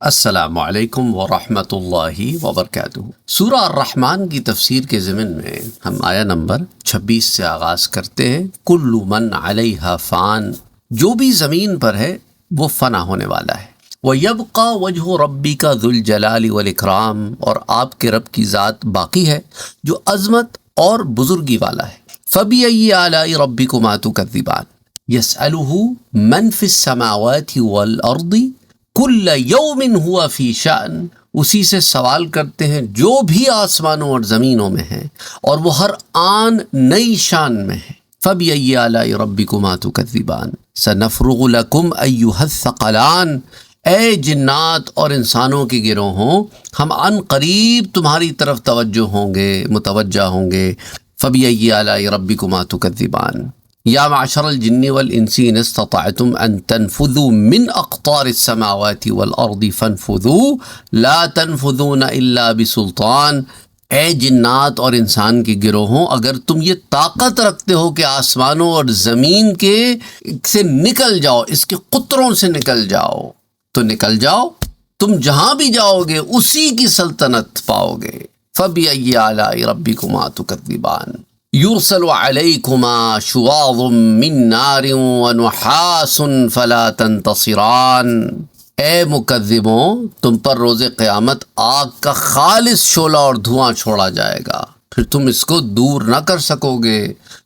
السلام علیکم ورحمۃ اللہ وبرکاتہ۔ سورہ الرحمن کی تفسیر کے ضمن میں ہم آیہ نمبر 26 سے آغاز کرتے ہیں۔ کل من علیہا فان، جو بھی زمین پر ہے وہ فنا ہونے والا ہے۔ وَيَبْقَى وَجْهُ رَبِّكَ ذُو الْجَلَالِ وَالْإِكْرَامِ، اور آپ کے رب کی ذات باقی ہے جو عظمت اور بزرگی والا ہے۔ فَبِأَيِّ آلَاءِ رَبِّكُمَا تُكَذِّبَانِ يَسْأَلُهُ مَنْ فِي السَّمَاوَاتِ وَالْأَرْضِ کل یوم ہوا فی شأن، اسی سے سوال کرتے ہیں جو بھی آسمانوں اور زمینوں میں ہیں، اور وہ ہر آن نئی شان میں ہے۔ فَبِأَيِّ آلَاءِ رَبِّكُمَا تُكَذِّبَانِ سَنَفْرُغُ لَكُمْ أَيُّهَا الثَّقَلَانِ، اے جنات اور انسانوں کے گروہوں، ہم عن قریب تمہاری طرف متوجہ ہوں گے۔ فَبِأَيِّ آلَاءِ رَبِّكُمَا تُكَذِّبَانِ یا معشر الجن والانس ان استطعتم ان تنفذوا من اقطار السماوات والارض فانفذوا لا تنفذون الا بسلطان، اے جنات اور انسان کے گروہوں، اگر تم یہ طاقت رکھتے ہو کہ آسمانوں اور زمین کے سے نکل جاؤ، اس کے قطروں سے نکل جاؤ، تو نکل جاؤ، تم جہاں بھی جاؤ گے اسی کی سلطنت پاؤ گے۔ فَبِأَيِّ آلَاءِ رَبِّكُمَا تُكَذِّبَانِ یرسل علیکما شواظ من نار ونحاس فلا تنتصران، اے مکذبوں، تم پر روز قیامت آگ کا خالص شعلہ اور دھواں چھوڑا جائے گا، پھر تم اس کو دور نہ کر سکو گے۔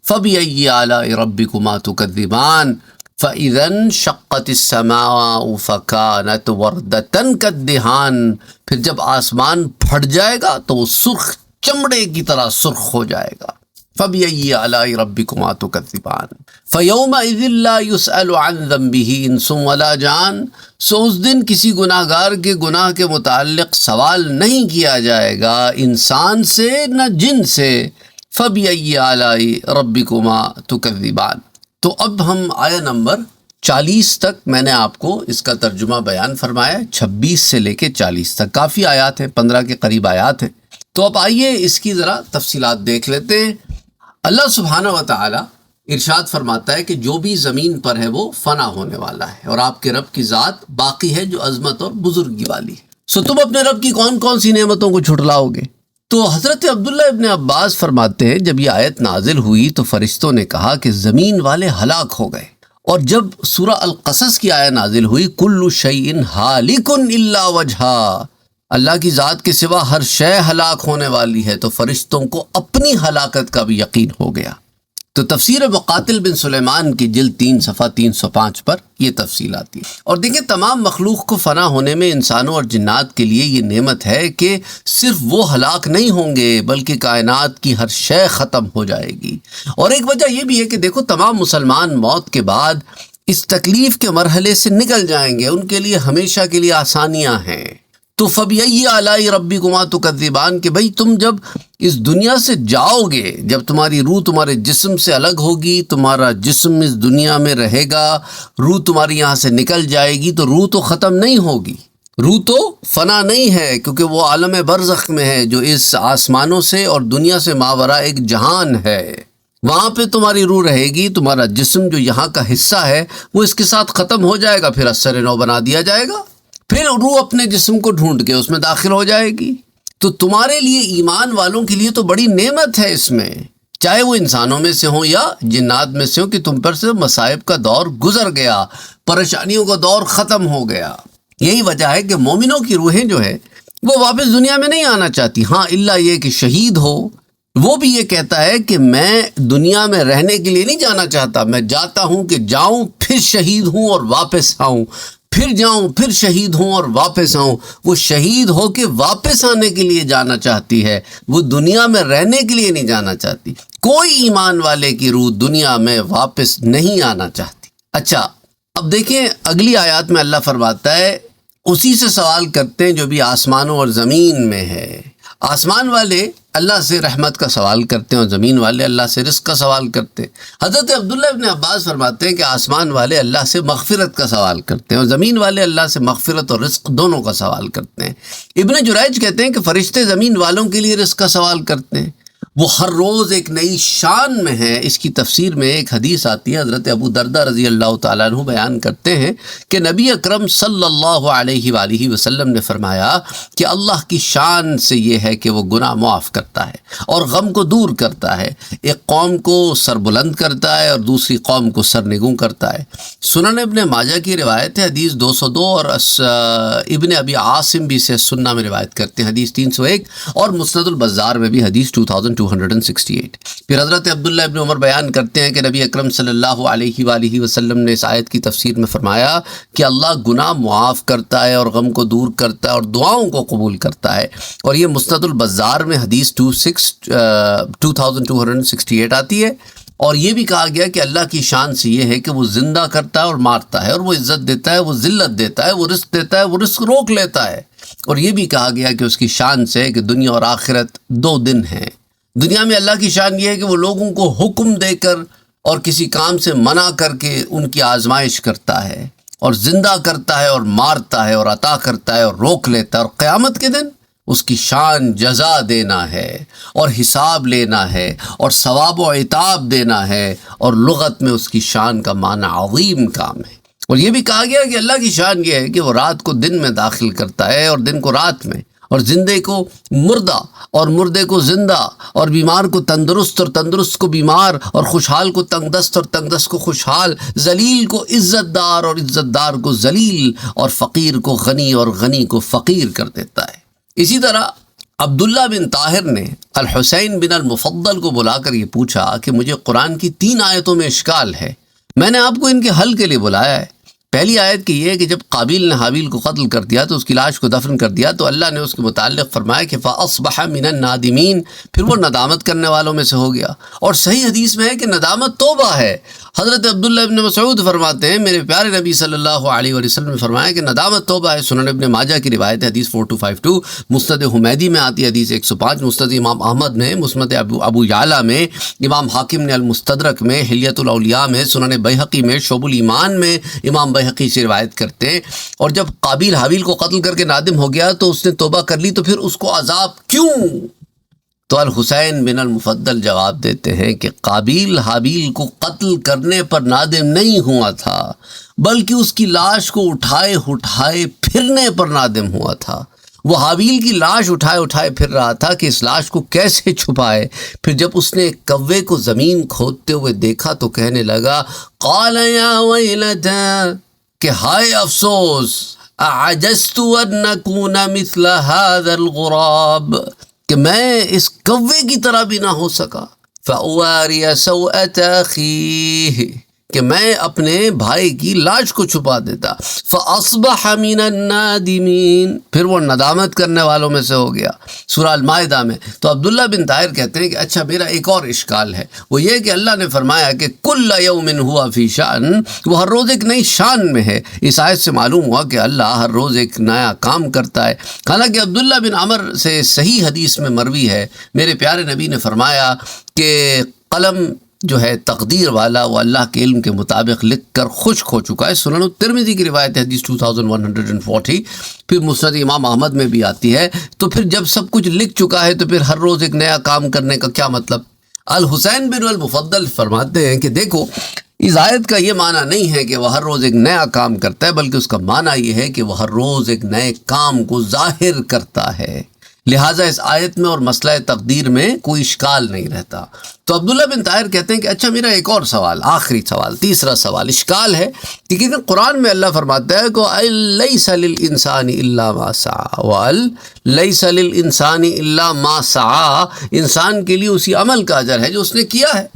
فَبِأَيِّ آلَاءِ رَبِّكُمَا تُكَذِّبَانِ فَإِذَا انشَقَّتِ السَّمَاءُ فَكَانَتْ وَرْدَةً كَالدِّهَانِ، پھر جب آسمان پھٹ جائے گا تو وہ سرخ چمڑے کی طرح سرخ ہو جائے گا۔ فَبِأَيِّ آلَاءِ رَبِّكُمَا تُكَذِّبَانِ فَيَوْمَئِذٍ لَا يُسْأَلُ عَنْ ذَنبِهِ إِنسٌ وَلَا جَانٌ، سو اس دن کسی گناہگار کے گناہ کے متعلق سوال نہیں کیا جائے گا، انسان سے نہ جن سے۔ فَبِأَيِّ آلَاءِ رَبِّكُمَا تُكَذِّبَانِ۔ تو اب ہم آیہ نمبر 40 تک میں نے آپ کو اس کا ترجمہ بیان فرمایا، 26 سے لے کے 40 تک کافی آیات ہیں، 15 کے قریب آیات ہیں۔ تو اب آئیے اس کی ذرا تفصیلات دیکھ لیتے ہیں۔ اللہ سبحانہ و تعالی ارشاد فرماتا ہے کہ جو بھی زمین پر ہے وہ فنا ہونے والا ہے، اور آپ کے رب کی ذات باقی ہے جو عظمت اور بزرگی والی ہے۔ سو تم اپنے رب کی کون کون سی نعمتوں کو جھٹلاؤ گے؟ تو حضرت عبداللہ ابن عباس فرماتے ہیں جب یہ آیت نازل ہوئی تو فرشتوں نے کہا کہ زمین والے ہلاک ہو گئے، اور جب سورہ القصص کی آیت نازل ہوئی کل شیء ہالک الا وجہہ، اللہ کی ذات کے سوا ہر شے ہلاک ہونے والی ہے، تو فرشتوں کو اپنی ہلاکت کا بھی یقین ہو گیا۔ تو تفسیر مقاتل بن سلیمان کی جلد 3 صفحہ 305 پر یہ تفصیل آتی ہے۔ اور دیکھیں تمام مخلوق کو فنا ہونے میں انسانوں اور جنات کے لیے یہ نعمت ہے کہ صرف وہ ہلاک نہیں ہوں گے بلکہ کائنات کی ہر شے ختم ہو جائے گی۔ اور ایک وجہ یہ بھی ہے کہ دیکھو تمام مسلمان موت کے بعد اس تکلیف کے مرحلے سے نکل جائیں گے، ان کے لیے ہمیشہ کے لیے آسانیاں ہیں۔ تو فَبِأَيِّ آلَاءِ رَبِّكُمَا تُكَذِّبَانِ کہ بھئی تم جب اس دنیا سے جاؤ گے، جب تمہاری روح تمہارے جسم سے الگ ہوگی، تمہارا جسم اس دنیا میں رہے گا، روح تمہاری یہاں سے نکل جائے گی، تو روح تو ختم نہیں ہوگی، روح تو فنا نہیں ہے، کیونکہ وہ عالم برزخ میں ہے جو اس آسمانوں سے اور دنیا سے ماوراء ایک جہان ہے۔ وہاں پہ تمہاری روح رہے گی، تمہارا جسم جو یہاں کا حصہ ہے وہ اس کے ساتھ ختم ہو جائے گا، پھر اثر نو بنا دیا جائے گا، پھر روح اپنے جسم کو ڈھونڈ کے اس میں داخل ہو جائے گی۔ تو تمہارے لیے ایمان والوں کے لیے تو بڑی نعمت ہے اس میں، چاہے وہ انسانوں میں سے ہوں یا جنات میں سے ہوں، کہ تم پر سے مصائب کا دور گزر گیا، پریشانیوں کا دور ختم ہو گیا۔ یہی وجہ ہے کہ مومنوں کی روحیں جو ہے وہ واپس دنیا میں نہیں آنا چاہتی، ہاں الا یہ کہ شہید ہو، وہ بھی یہ کہتا ہے کہ میں دنیا میں رہنے کے لیے نہیں جانا چاہتا، میں جاتا ہوں کہ جاؤں پھر شہید ہوں اور واپس آؤں، پھر جاؤں پھر شہید ہوں اور واپس آؤں۔ وہ شہید ہو کے واپس آنے کے لیے جانا چاہتی ہے، وہ دنیا میں رہنے کے لیے نہیں جانا چاہتی۔ کوئی ایمان والے کی روح دنیا میں واپس نہیں آنا چاہتی۔ اچھا اب دیکھیں اگلی آیات میں اللہ فرماتا ہے اسی سے سوال کرتے ہیں جو بھی آسمانوں اور زمین میں ہے۔ آسمان والے اللہ سے رحمت کا سوال کرتے ہیں اور زمین والے اللہ سے رزق کا سوال کرتے ہیں۔ حضرت عبداللہ ابن عباس فرماتے ہیں کہ آسمان والے اللہ سے مغفرت کا سوال کرتے ہیں اور زمین والے اللہ سے مغفرت اور رزق دونوں کا سوال کرتے ہیں۔ ابن جریج کہتے ہیں کہ فرشتے زمین والوں کے لیے رزق کا سوال کرتے ہیں، وہ ہر روز ایک نئی شان میں ہے۔ اس کی تفسیر میں ایک حدیث آتی ہے، حضرت ابو درداء رضی اللہ تعالیٰ عنہ بیان کرتے ہیں کہ نبی اکرم صلی اللہ علیہ وآلہ وسلم نے فرمایا کہ اللہ کی شان سے یہ ہے کہ وہ گناہ معاف کرتا ہے اور غم کو دور کرتا ہے، ایک قوم کو سر بلند کرتا ہے اور دوسری قوم کو سرنگوں کرتا ہے۔ سنن ابن ماجہ کی روایت ہے، حدیث 202، اور ابن ابی عاصم بھی سے سنہ میں روایت کرتے ہیں، حدیث 301، اور مسند البزار میں بھی حدیث 2268۔ پھر حضرت عبداللہ ابن عمر بیان کرتے ہیں کہ نبی اکرم صلی اللہ علیہ وآلہ وسلم نے اس آیت کی تفسیر میں فرمایا کہ اللہ گناہ معاف کرتا ہے اور غم کو دور کرتا ہے اور دعاؤں کو قبول کرتا ہے، اور یہ مسند البزار میں حدیث 2268 آتی ہے۔ اور یہ بھی کہا گیا کہ اللہ کی شان سے یہ ہے کہ وہ زندہ کرتا ہے اور مارتا ہے، اور وہ عزت دیتا ہے، وہ ذلت دیتا ہے، وہ رزق دیتا ہے، وہ رزق روک لیتا ہے۔ اور یہ بھی کہا گیا کہ اس کی شان سے ہے کہ دنیا اور آخرت دو دن ہیں۔ دنیا میں اللہ کی شان یہ ہے کہ وہ لوگوں کو حکم دے کر اور کسی کام سے منع کر کے ان کی آزمائش کرتا ہے، اور زندہ کرتا ہے اور مارتا ہے اور عطا کرتا ہے اور روک لیتا ہے، اور قیامت کے دن اس کی شان جزا دینا ہے اور حساب لینا ہے اور ثواب و عتاب دینا ہے، اور لغت میں اس کی شان کا معنی عظیم کام ہے۔ اور یہ بھی کہا گیا کہ اللہ کی شان یہ ہے کہ وہ رات کو دن میں داخل کرتا ہے اور دن کو رات میں، اور زندے کو مردہ اور مردے کو زندہ، اور بیمار کو تندرست اور تندرست کو بیمار، اور خوشحال کو تنگ دست اور تنگ دست کو خوشحال، ذلیل کو عزت دار اور عزت دار کو ذلیل، اور فقیر کو غنی اور غنی کو فقیر کر دیتا ہے۔ اسی طرح عبداللہ بن طاہر نے الحسین بن المفضل کو بلا کر یہ پوچھا کہ مجھے قرآن کی 3 آیتوں میں اشکال ہے، میں نے آپ کو ان کے حل کے لیے بلایا ہے۔ پہلی آیت کی یہ ہے کہ جب قابیل نے حابیل کو قتل کر دیا تو اس کی لاش کو دفن کر دیا، تو اللہ نے اس کے متعلق فرمایا کہ فَأَصْبَحَ مِنَ النَّادِمِينَ، پھر وہ ندامت کرنے والوں میں سے ہو گیا۔ اور صحیح حدیث میں ہے کہ ندامت توبہ ہے۔ حضرت عبداللہ ابن مسعود فرماتے ہیں میرے پیارے نبی صلی اللہ علیہ وسلم نے فرمایا کہ ندامت توبہ ہے۔ سنن ابن ماجہ کی روایت ہے، حدیث 4252، مسند حمیدی میں آتی ہے حدیث 105، مسند امام احمد میں، مسند ابو یعلا میں، امام حاکم نے المستدرک میں، حلیۃ الاولیاء میں، سنن بیہقی میں، شعب الایمان میں امام بیہقی سے روایت کرتے ہیں۔ اور جب قابیل حابیل کو قتل کر کے نادم ہو گیا تو اس نے توبہ کر لی، تو پھر اس کو عذاب کیوں؟ تو الحسین بن المفضل جواب دیتے ہیں کہ قابیل حابیل کو قتل کرنے پر نادم نہیں ہوا تھا، بلکہ اس کی لاش کو اٹھائے اٹھائے پھرنے پر نادم ہوا تھا۔ وہ حابیل کی لاش اٹھائے اٹھائے پھر رہا تھا کہ اس لاش کو کیسے چھپائے۔ پھر جب اس نے ایک کوے کو زمین کھودتے ہوئے دیکھا تو کہنے لگا قال یا ویلتا، کہ ہائے افسوس، اعجزت ان اکون مثل هذا الغراب، کہ میں اس کوے کی طرح بھی نہ ہو سکا، فأواری سوءۃ اخیہ، کہ میں اپنے بھائی کی لاش کو چھپا دیتا، فاصبح من النادمین، پھر وہ ندامت کرنے والوں میں سے ہو گیا۔ سورہ المائدہ میں۔ تو عبداللہ بن طاہر کہتے ہیں کہ اچھا میرا ایک اور اشکال ہے، وہ یہ کہ اللہ نے فرمایا کہ کل یوم ہوا فی شأن، وہ ہر روز ایک نئی شان میں ہے۔ اس آیت سے معلوم ہوا کہ اللہ ہر روز ایک نیا کام کرتا ہے۔ حالانکہ عبداللہ بن عمر سے صحیح حدیث میں مروی ہے، میرے پیارے نبی نے فرمایا کہ قلم جو ہے تقدیر والا، وہ اللہ کے علم کے مطابق لکھ کر خشک ہو چکا ہے۔ سنن الترمذی کی روایت ہے، حدیث 2140۔ پھر مسند امام احمد میں بھی آتی ہے۔ تو پھر جب سب کچھ لکھ چکا ہے تو پھر ہر روز ایک نیا کام کرنے کا کیا مطلب؟ الحسین بن المفضل فرماتے ہیں کہ دیکھو، اس آیت کا یہ معنی نہیں ہے کہ وہ ہر روز ایک نیا کام کرتا ہے، بلکہ اس کا معنی یہ ہے کہ وہ ہر روز ایک نئے کام کو ظاہر کرتا ہے۔ لہٰذا اس آیت میں اور مسئلہ تقدیر میں کوئی اشکال نہیں رہتا۔ تو عبداللہ بن طاہر کہتے ہیں کہ اچھا میرا ایک اور سوال، آخری سوال، تیسرا سوال، اشکال ہے کہ قرآن میں اللہ فرماتا ہے کہ لیس للانسان الا ما سعی، لیس للانسان الا ما سعی، انسان کے لیے اسی عمل کا اجر ہے جو اس نے کیا ہے،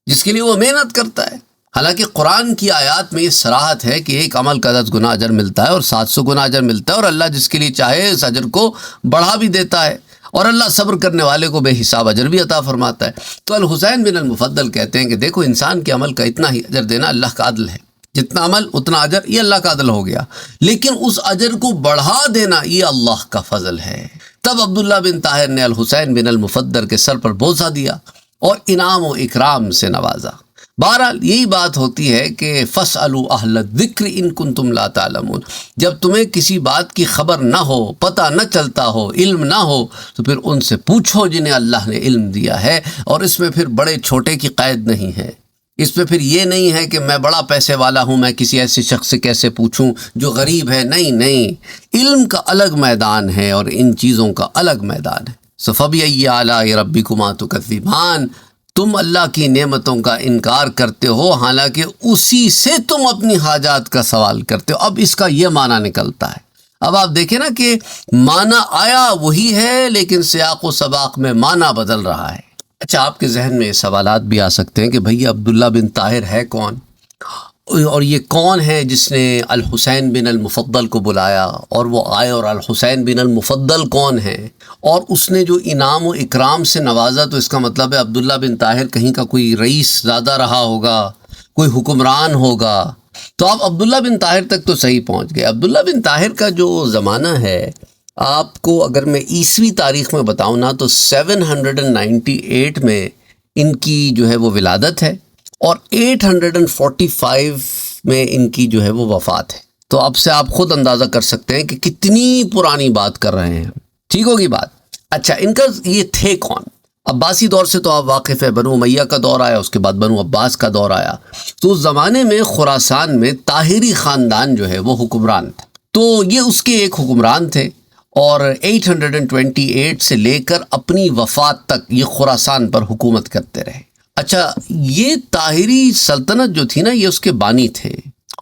جس کے لیے وہ محنت کرتا ہے۔ حالانکہ قرآن کی آیات میں یہ صراحت ہے کہ ایک عمل کا 10 گنا اجر ملتا ہے اور 700 گنا اجر ملتا ہے، اور اللہ جس کے لیے چاہے اس اجر کو بڑھا بھی دیتا ہے، اور اللہ صبر کرنے والے کو بے حساب اجر بھی عطا فرماتا ہے۔ تو الحسین بن المفضل کہتے ہیں کہ دیکھو، انسان کے عمل کا اتنا ہی اجر دینا اللہ کا عدل ہے، جتنا عمل اتنا اجر، یہ اللہ کا عدل ہو گیا، لیکن اس اجر کو بڑھا دینا یہ اللہ کا فضل ہے۔ تب عبداللہ بن طاہر نے الحسین بن المفضل کے سر پر بوسہ دیا اور انعام و اکرام سے نوازا۔ بہرحال یہی بات ہوتی ہے کہ فَاسْأَلُوا أَهْلَ الذِّكْرِ إِن كُنتُمْ لَا تَعْلَمُونَ، جب تمہیں کسی بات کی خبر نہ ہو، پتہ نہ چلتا ہو، علم نہ ہو، تو پھر ان سے پوچھو جنہیں اللہ نے علم دیا ہے۔ اور اس میں پھر بڑے چھوٹے کی قید نہیں ہے، اس میں پھر یہ نہیں ہے کہ میں بڑا پیسے والا ہوں، میں کسی ایسے شخص سے کیسے پوچھوں جو غریب ہے۔ نہیں، علم کا الگ میدان ہے اور ان چیزوں کا الگ میدان ہے۔ فَبِأَيِّ آلَاءِ رَبِّكُمَا تُكَذِّبَانِ، تم اللہ کی نعمتوں کا انکار کرتے ہو حالانکہ اسی سے تم اپنی حاجات کا سوال کرتے ہو۔ اب اس کا یہ معنی نکلتا ہے، اب آپ دیکھیں نا کہ معنی آیا وہی ہے لیکن سیاق و سباق میں معنی بدل رہا ہے۔ اچھا، آپ کے ذہن میں سوالات بھی آ سکتے ہیں کہ بھئی عبداللہ بن طاہر ہے کون، اور یہ کون ہے جس نے الحسین بن المفضل کو بلایا، اور وہ آئے، اور الحسین بن المفضل کون ہے، اور اس نے جو انعام و اکرام سے نوازا، تو اس کا مطلب ہے عبداللہ بن طاہر کہیں کا کوئی رئیس زیادہ رہا ہوگا، کوئی حکمران ہوگا۔ تو آپ عبداللہ بن طاہر تک تو صحیح پہنچ گئے۔ عبداللہ بن طاہر کا جو زمانہ ہے، آپ کو اگر میں عیسوی تاریخ میں بتاؤں نا تو 798 میں ان کی جو ہے وہ ولادت ہے، اور 845 میں ان کی جو ہے وہ وفات ہے۔ تو اب سے آپ خود اندازہ کر سکتے ہیں کہ کتنی پرانی بات کر رہے ہیں، ٹھیک ہوگی بات۔ اچھا، ان کا یہ تھے کون؟ عباسی دور سے تو آپ واقف ہے، بنو امیہ کا دور آیا، اس کے بعد بنو عباس کا دور آیا۔ تو اس زمانے میں خراسان میں طاہری خاندان جو ہے وہ حکمران تھا، تو یہ اس کے ایک حکمران تھے، اور 828 سے لے کر اپنی وفات تک یہ خراسان پر حکومت کرتے رہے۔ اچھا، یہ طاہری سلطنت جو تھی نا، یہ اس کے بانی تھے،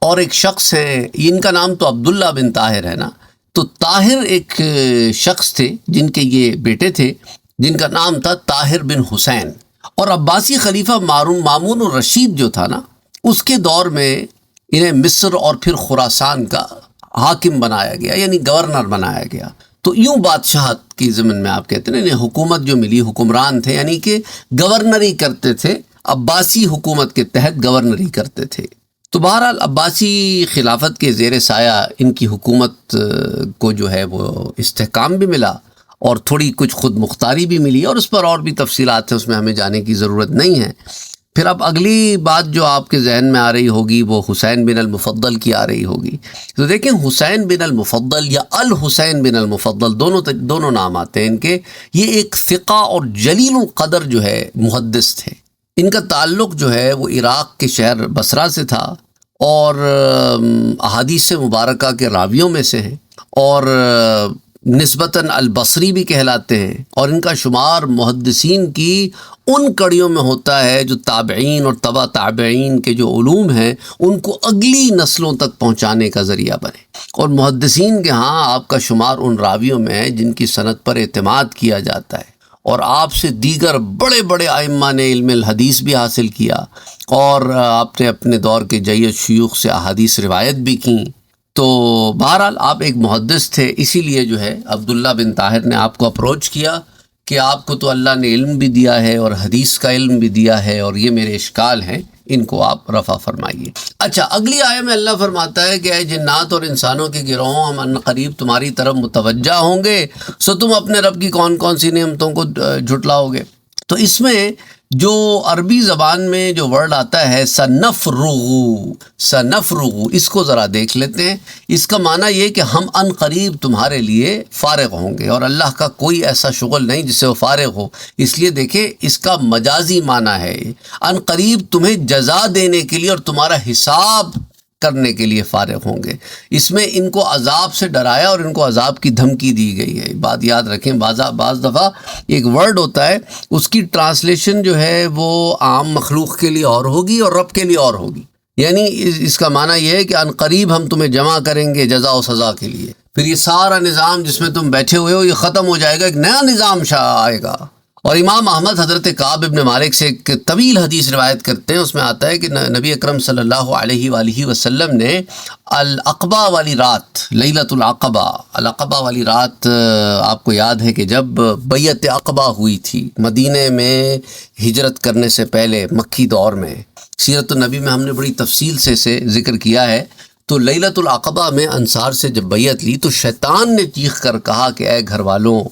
اور ایک شخص ہیں، ان کا نام تو عبداللہ بن طاہر ہے نا، تو طاہر ایک شخص تھے جن کے یہ بیٹے تھے، جن کا نام تھا طاہر بن حسین۔ اور عباسی خلیفہ مامون الرشید جو تھا نا، اس کے دور میں انہیں مصر اور پھر خراسان کا حاکم بنایا گیا، یعنی گورنر بنایا گیا۔ تو یوں بادشاہت کی ضمن میں آپ کہتے ہیں، انہیں حکومت جو ملی، حکمران تھے، یعنی کہ گورنری کرتے تھے، عباسی حکومت کے تحت گورنری کرتے تھے۔ تو بہرحال عباسی خلافت کے زیر سایہ ان کی حکومت کو جو ہے وہ استحکام بھی ملا، اور تھوڑی کچھ خود مختاری بھی ملی، اور اس پر اور بھی تفصیلات ہیں، اس میں ہمیں جانے کی ضرورت نہیں ہے۔ پھر اب اگلی بات جو آپ کے ذہن میں آ رہی ہوگی وہ حسین بن المفضل کی آ رہی ہوگی۔ تو دیکھیں، حسین بن المفضل یا الحسین بن المفضل، دونوں نام آتے ہیں ان کے۔ یہ ایک ثقہ اور جلیل القدر جو ہے محدث تھے۔ ان کا تعلق جو ہے وہ عراق کے شہر بصرہ سے تھا، اور احادیث مبارکہ کے راویوں میں سے ہیں، اور نسبتاً البصری بھی کہلاتے ہیں، اور ان کا شمار محدثین کی ان کڑیوں میں ہوتا ہے جو تابعین اور تبع تابعین کے جو علوم ہیں ان کو اگلی نسلوں تک پہنچانے کا ذریعہ بنے۔ اور محدثین کے ہاں آپ کا شمار ان راویوں میں ہے جن کی سند پر اعتماد کیا جاتا ہے، اور آپ سے دیگر بڑے بڑے ائمہ نے علم الحدیث بھی حاصل کیا، اور آپ نے اپنے دور کے جید شیوخ سے احادیث روایت بھی کیں۔ تو بہرحال آپ ایک محدث تھے، اسی لیے جو ہے عبداللہ بن طاہر نے آپ کو اپروچ کیا کہ آپ کو تو اللہ نے علم بھی دیا ہے اور حدیث کا علم بھی دیا ہے، اور یہ میرے اشکال ہیں، ان کو آپ رفع فرمائیے۔ اچھا، اگلی آیت میں اللہ فرماتا ہے کہ اے جنات اور انسانوں کے گروہوں، ہم ان قریب تمہاری طرف متوجہ ہوں گے، سو تم اپنے رب کی کون کون سی نعمتوں کو جھٹلاؤ گے۔ تو اس میں جو عربی زبان میں جو ورڈ آتا ہے سنفرغ، اس کو ذرا دیکھ لیتے ہیں۔ اس کا معنی یہ کہ ہم ان قریب تمہارے لیے فارغ ہوں گے، اور اللہ کا کوئی ایسا شغل نہیں جس سے وہ فارغ ہو۔ اس لیے دیکھیں، اس کا مجازی معنی ہے ان قریب تمہیں جزا دینے کے لیے اور تمہارا حساب کرنے کے لیے فارغ ہوں گے۔ اس میں ان کو عذاب سے ڈرایا اور ان کو عذاب کی دھمکی دی گئی ہے۔ بات یاد رکھیں، بعض دفعہ ایک ورڈ ہوتا ہے، اس کی ٹرانسلیشن جو ہے وہ عام مخلوق کے لیے اور ہوگی اور رب کے لیے اور ہوگی۔ یعنی اس کا معنی یہ ہے کہ ان قریب ہم تمہیں جمع کریں گے جزا و سزا کے لیے، پھر یہ سارا نظام جس میں تم بیٹھے ہوئے ہو یہ ختم ہو جائے گا، ایک نیا نظام آئے گا۔ اور امام احمد حضرت کعب ابن مالک سے ایک طویل حدیث روایت کرتے ہیں، اس میں آتا ہے کہ نبی اکرم صلی اللہ علیہ وآلہ وسلم نے العقبہ والی رات، لیلۃ العقبہ والی رات، آپ کو یاد ہے کہ جب بیعت عقبہ ہوئی تھی مدینے میں ہجرت کرنے سے پہلے، مکی دور میں، سیرت النبی میں ہم نے بڑی تفصیل سے اسے ذکر کیا ہے۔ تو لیلۃ العقبہ میں انصار سے جب بیعت لی تو شیطان نے چیخ کر کہا کہ اے گھر والوں،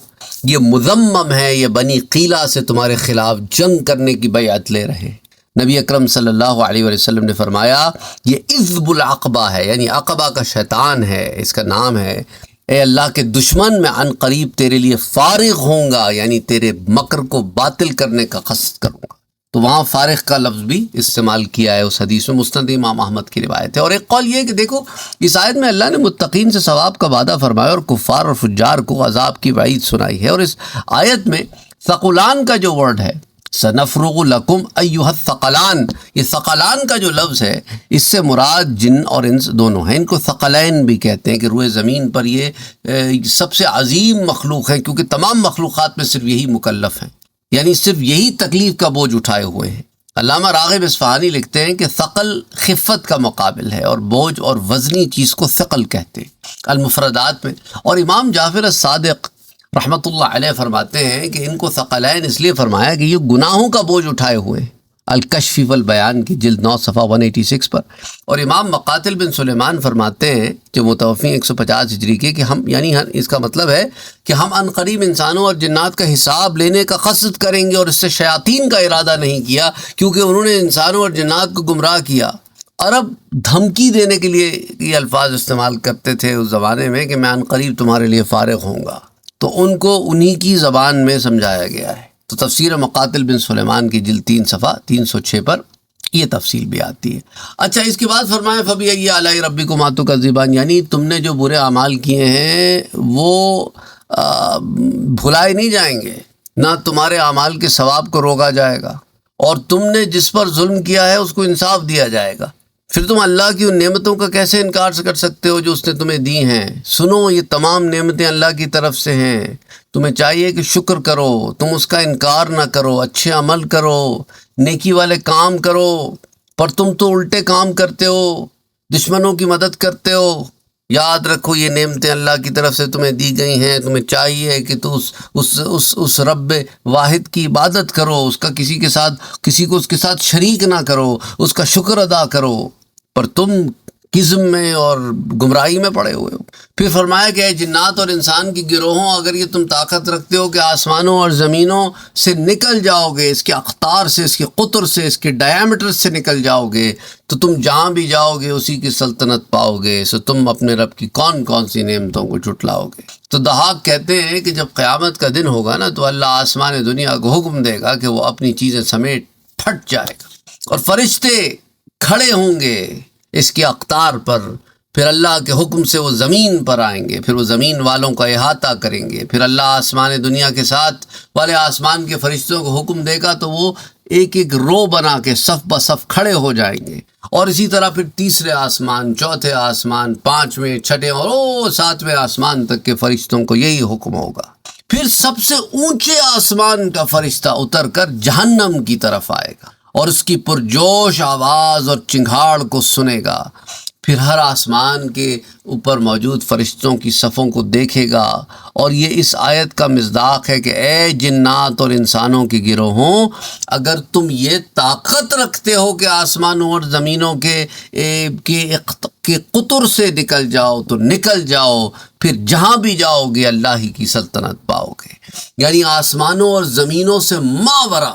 یہ مذمم ہے، یہ بنی قیلہ سے تمہارے خلاف جنگ کرنے کی بیعت لے رہے ہیں۔ نبی اکرم صلی اللہ علیہ وسلم نے فرمایا یہ عذب العقبہ ہے، یعنی عقبہ کا شیطان ہے، اس کا نام ہے۔ اے اللہ کے دشمن، میں عن قریب تیرے لیے فارغ ہوں گا، یعنی تیرے مکر کو باطل کرنے کا قصد کروں گا۔ تو وہاں فارغ کا لفظ بھی استعمال کیا ہے اس حدیث میں، مسند امام احمد کی روایت ہے۔ اور ایک قول یہ ہے کہ دیکھو اس آیت میں اللہ نے متقین سے ثواب کا وعدہ فرمایا اور کفار اور فجار کو عذاب کی وعید سنائی ہے۔ اور اس آیت میں ثقلان کا جو ورڈ ہے، سنفرغ لکم ایھا الثقلان، یہ ثقلان کا جو لفظ ہے اس سے مراد جن اور انس دونوں ہیں۔ ان کو ثقلین بھی کہتے ہیں کہ روئے زمین پر یہ سب سے عظیم مخلوق ہے، کیونکہ تمام مخلوقات میں صرف یہی مکلف ہیں، یعنی صرف یہی تکلیف کا بوجھ اٹھائے ہوئے ہیں۔ علامہ راغب اصفہانی لکھتے ہیں کہ ثقل خفت کا مقابل ہے، اور بوجھ اور وزنی چیز کو ثقل کہتے ہیں المفردات میں۔ اور امام جعفر الصادق رحمۃ اللہ علیہ فرماتے ہیں کہ ان کو ثقلین اس لیے فرمایا کہ یہ گناہوں کا بوجھ اٹھائے ہوئے ہیں، الکشف والبیان کی جلد 9 صفحہ 186 پر۔ اور امام مقاتل بن سلیمان فرماتے ہیں جو متوفی 150 ہجری کے کہ ہم، یعنی اس کا مطلب ہے کہ ہم عن قریب انسانوں اور جنات کا حساب لینے کا قصد کریں گے، اور اس سے شیاطین کا ارادہ نہیں کیا، کیونکہ انہوں نے انسانوں اور جنات کو گمراہ کیا۔ عرب دھمکی دینے کے لیے یہ الفاظ استعمال کرتے تھے اس زمانے میں کہ میں عن قریب تمہارے لیے فارغ ہوں گا، تو ان کو انہی کی زبان میں سمجھایا گیا ہے۔ تو تفسیر مقاتل بن سلیمان کی جلد 3 صفحہ 306 پر یہ تفصیل بھی آتی ہے۔ اچھا، اس کے بعد فرمایا فَبِأَيِّ آلَاءِ رَبِّكُمَا تُكَذِّبَانِ، یعنی تم نے جو برے اعمال کیے ہیں وہ بھلائے نہیں جائیں گے، نہ تمہارے اعمال کے ثواب کو روکا جائے گا، اور تم نے جس پر ظلم کیا ہے اس کو انصاف دیا جائے گا۔ پھر تم اللہ کی ان نعمتوں کا کیسے انکار کر سکتے ہو جو اس نے تمہیں دی ہیں؟ سنو، یہ تمام نعمتیں اللہ کی طرف سے ہیں، تمہیں چاہیے کہ شکر کرو، تم اس کا انکار نہ کرو، اچھے عمل کرو، نیکی والے کام کرو، پر تم تو الٹے کام کرتے ہو، دشمنوں کی مدد کرتے ہو۔ یاد رکھو یہ نعمتیں اللہ کی طرف سے تمہیں دی گئی ہیں، تمہیں چاہیے کہ تو اس رب واحد کی عبادت کرو، اس کا کسی کو اس کے ساتھ شریک نہ کرو، اس کا شکر ادا کرو، پر تم قسم میں اور گمراہی میں پڑے ہوئے ہو۔ پھر فرمایا کہ اے جنات اور انسان کی گروہوں، اگر یہ تم طاقت رکھتے ہو کہ آسمانوں اور زمینوں سے نکل جاؤ گے، اس کے اقطار سے، اس کے قطر سے، اس کے ڈیامیٹر سے نکل جاؤ گے، تو تم جہاں بھی جاؤ گے اسی کی سلطنت پاؤ گے، سو تم اپنے رب کی کون کون سی نعمتوں کو جھٹلاؤ گے۔ تو دہاق کہتے ہیں کہ جب قیامت کا دن ہوگا نا، تو اللہ آسمان دنیا کو حکم دے گا کہ وہ اپنی چیزیں سمیٹ پھٹ جائے گا، اور فرشتے کھڑے ہوں گے اس کے اقطار پر، پھر اللہ کے حکم سے وہ زمین پر آئیں گے، پھر وہ زمین والوں کا احاطہ کریں گے، پھر اللہ آسمان دنیا کے ساتھ والے آسمان کے فرشتوں کو حکم دے گا تو وہ ایک ایک رو بنا کے صف بصف کھڑے ہو جائیں گے، اور اسی طرح پھر تیسرے آسمان، چوتھے آسمان، 5ویں، 6ٹھے اور 7ویں آسمان تک کے فرشتوں کو یہی حکم ہوگا۔ پھر سب سے اونچے آسمان کا فرشتہ اتر کر جہنم کی طرف آئے گا اور اس کی پرجوش آواز اور چنگھاڑ کو سنے گا، پھر ہر آسمان کے اوپر موجود فرشتوں کی صفوں کو دیکھے گا، اور یہ اس آیت کا مصداق ہے کہ اے جنات اور انسانوں کے گروہوں، اگر تم یہ طاقت رکھتے ہو کہ آسمانوں اور زمینوں کے قطر سے نکل جاؤ تو نکل جاؤ، پھر جہاں بھی جاؤ گے اللہ ہی کی سلطنت پاؤ گے۔ یعنی آسمانوں اور زمینوں سے ماورا،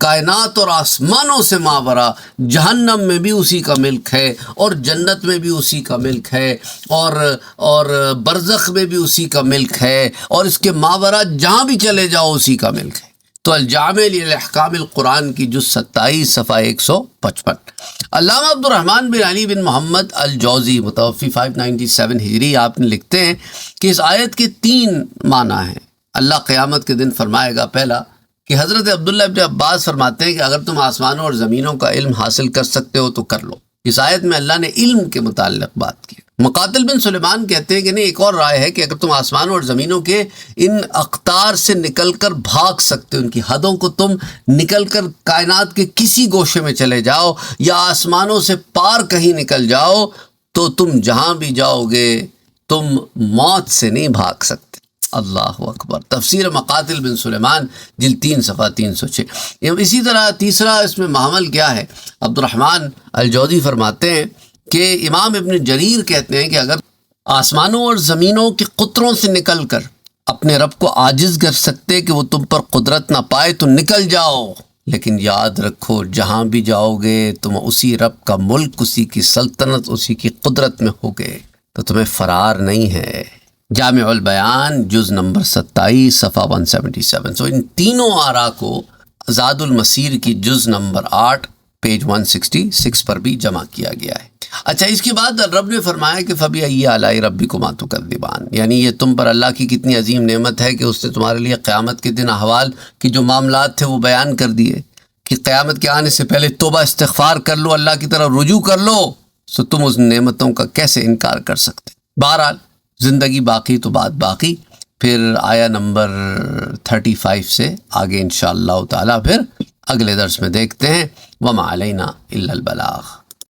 کائنات اور آسمانوں سے ماورا، جہنم میں بھی اسی کا ملک ہے، اور جنت میں بھی اسی کا ملک ہے، اور برزخ میں بھی اسی کا ملک ہے، اور اس کے ماورا جہاں بھی چلے جاؤ اسی کا ملک ہے۔ تو الجامع لاحکام القرآن کی جز 27 صفحہ 155۔ علامہ عبد الرحمن بن علی بن محمد الجوزی متوفی 597 ہجری، آپ نے لکھتے ہیں کہ اس آیت کے 3 معنی ہیں۔ اللہ قیامت کے دن فرمائے گا، پہلا کہ حضرت عبداللہ ابن عباس فرماتے ہیں کہ اگر تم آسمانوں اور زمینوں کا علم حاصل کر سکتے ہو تو کر لو۔ اس آیت میں اللہ نے علم کے متعلق بات کی۔ مقاتل بن سلیمان کہتے ہیں کہ نہیں، ایک اور رائے ہے کہ اگر تم آسمانوں اور زمینوں کے ان اقطار سے نکل کر بھاگ سکتے ہو، ان کی حدوں کو تم نکل کر کائنات کے کسی گوشے میں چلے جاؤ، یا آسمانوں سے پار کہیں نکل جاؤ، تو تم جہاں بھی جاؤ گے تم موت سے نہیں بھاگ سکتے۔ اللہ اکبر۔ تفسیر مقاتل بن سلیمان جلد 3 صفحہ 306۔ اسی طرح تیسرا اس میں محمل کیا ہے، عبد الرحمن الجوزی فرماتے ہیں کہ امام ابن جریر کہتے ہیں کہ اگر آسمانوں اور زمینوں کے قطروں سے نکل کر اپنے رب کو عاجز کر سکتے کہ وہ تم پر قدرت نہ پائے تو نکل جاؤ، لیکن یاد رکھو جہاں بھی جاؤ گے تم اسی رب کا ملک، اسی کی سلطنت، اسی کی قدرت میں ہوگے، تو تمہیں فرار نہیں ہے۔ جامع البیان جز نمبر 27 صفحہ 177۔ ان تینوں آراء کو زاد المسیر کی جز نمبر 8 پیج 166 پر بھی جمع کیا گیا ہے۔ اچھا، اس کے بعد رب نے فرمایا کہ فَبِأَيِّ آلَاءِ رَبِّكُمَا تُكَذِّبَانِ، یعنی یہ تم پر اللہ کی کتنی عظیم نعمت ہے کہ اس نے تمہارے لیے قیامت کے دن احوال کی جو معاملات تھے وہ بیان کر دیے کہ قیامت کے آنے سے پہلے توبہ استغفار کر لو، اللہ کی طرف رجوع کر لو، تو تم اس نعمتوں کا کیسے انکار کر سکتے۔ بہرحال زندگی باقی تو بات باقی، پھر آیا نمبر 35 سے آگے انشاءاللہ تعالی پھر اگلے درس میں دیکھتے ہیں۔ وَمَا عَلَيْنَا إِلَّا الْبَلَاغُ۔